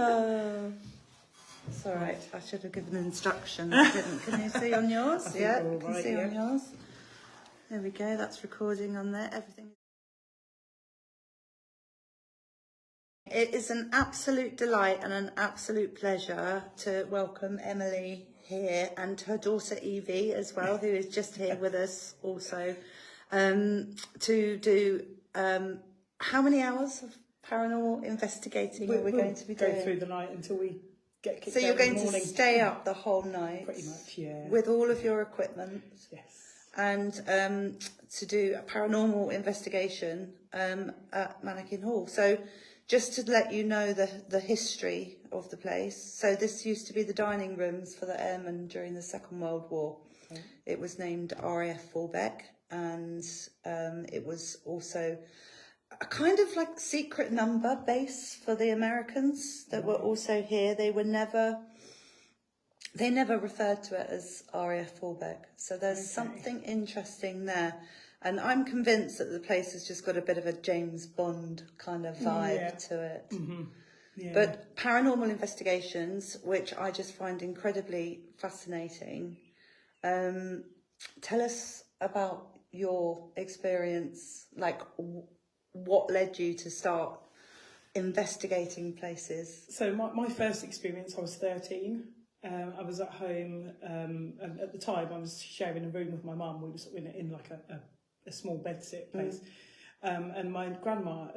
Oh, it's all right. I should have given instructions. I didn't. Can you see on yours? Yeah, you can see on yours. There we go. That's recording on there. Everything. It is an absolute delight and an absolute pleasure to welcome Emily here and her daughter Evie as well, who is just here with us also, to do how many hours of paranormal investigating are we going to be doing? Go through the night until we get kicked out. So you're going to stay up the whole night? Pretty much, yeah. With all of your equipment? Yes. And to do a paranormal investigation at Mannakin Hall. So just to let you know the history of the place. So this used to be the dining rooms for the airmen during the Second World War. Okay. It was named RAF Fullbeck, and it was also a kind of like secret number base for the Americans that were also here. They never referred to it as RAF Fullbeck. So there's something interesting there. And I'm convinced that the place has just got a bit of a James Bond kind of vibe to it. Mm-hmm. Yeah. But paranormal investigations, which I just find incredibly fascinating. Tell us about your experience, like what led you to start investigating places? So my first experience, I was 13. I was at home, and at the time I was sharing a room with my mum. We were sort of in like a small bedsit place. And my grandma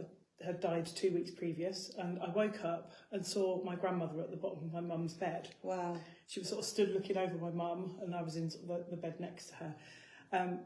had died 2 weeks previous, and I woke up and saw my grandmother at the bottom of my mum's bed. Wow. She was sort of stood looking over my mum, and I was in sort of the bed next to her.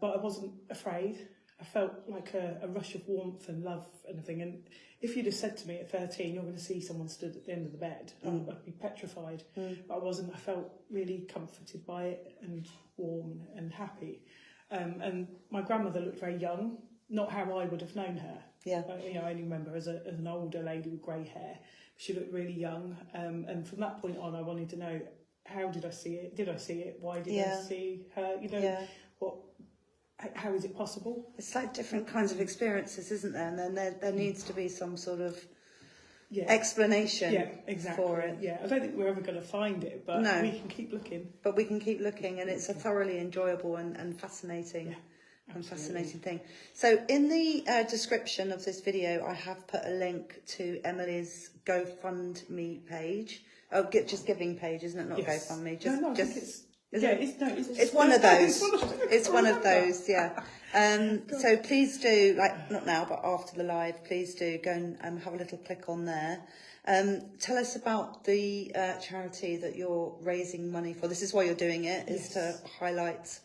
But I wasn't afraid. I felt like a rush of warmth and love and everything. And if you'd have said to me at 13, you're going to see someone stood at the end of the bed, I'd be petrified. But I wasn't. I felt really comforted by it and warm and happy. And my grandmother looked very young, not how I would have known her. Yeah. I only remember her as an older lady with grey hair. She looked really young. And from that point on, I wanted to know, how did I see it? Did I see it? Why did I see her? How is it possible? It's like different kinds of experiences, isn't there? And then there needs to be some sort of explanation for it. Yeah, I don't think we're ever going to find it, but we can keep looking. But we can keep looking, and it's a thoroughly enjoyable and fascinating fascinating thing. So in the description of this video, I have put a link to Emily's GoFundMe page. Oh, just giving page, isn't it? Not GoFundMe. It's one of those. It's one of those, yeah. So please do, like, not now, but after the live, please do go and have a little click on there. Tell us about the charity that you're raising money for. This is why you're doing it, is to highlight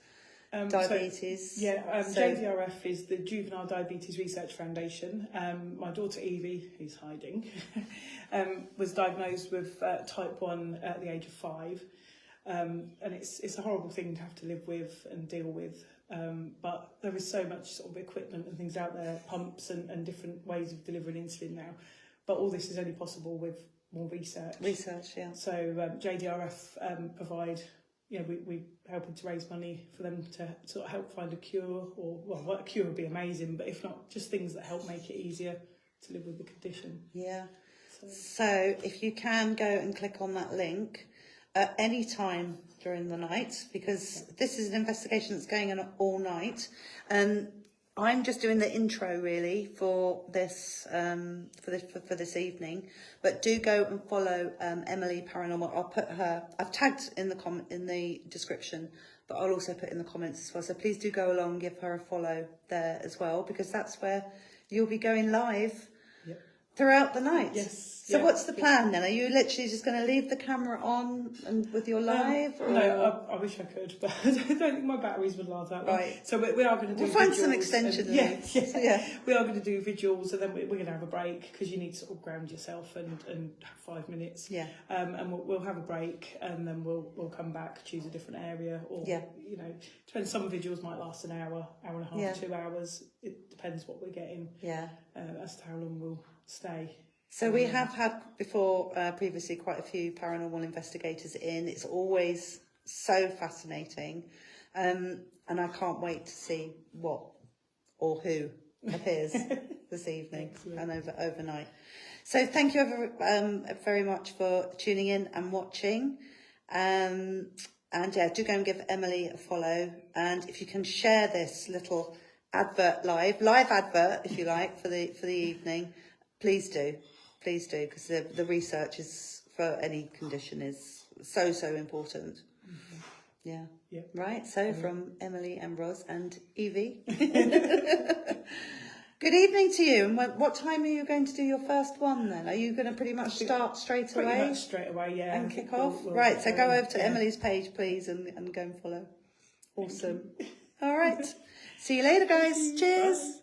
diabetes. JDRF is the Juvenile Diabetes Research Foundation. My daughter Evie, who's hiding, was diagnosed with type 1 at the age of 5. And it's a horrible thing to have to live with and deal with, but there is so much sort of equipment and things out there, pumps and different ways of delivering insulin now, but all this is only possible with more research. So JDRF provide, we helping to raise money for them to sort of help find a cure, or a cure would be amazing, but if not, just things that help make it easier to live with the condition. So if you can go and click on that link at any time during the night, because this is an investigation that's going on all night. I'm just doing the intro really for this for this evening, but do go and follow Emily Paranormal. I'll put her. I've tagged in the description, but I'll also put in the comments as well. So please do go along, give her a follow there as well, because that's where you'll be going live throughout the night. So what's the plan then? Are you literally just going to leave the camera on and with your live? No, I wish I could, but I don't think my batteries would last that long. Right. So we are going to do. We'll find some extension. We are going to do visuals, and then we're going to have a break because you need to sort of ground yourself and have 5 minutes. And we'll have a break, and then we'll come back, choose a different area, or depends. Some visuals might last an hour and a half, 2 hours. It depends what we're getting. As to how long we'll stay. So we have had previously quite a few paranormal investigators in. It's always so fascinating, and I can't wait to see what or who appears this evening and overnight. So thank you very much for tuning in and watching. And yeah, do go and give Emily a follow. And if you can share this little advert live advert, if you like, for the evening, please do, because the research is for any condition is so important. Yeah. Right. So from Emily and Ros and Evie. Good evening to you. And what time are you going to do your first one then? Are you going to pretty much start straight away? Pretty much straight away, yeah. And kick off? Right, so go over to Emily's page, please, and go and follow. Awesome. All right. See you later, guys. Cheers. Bye.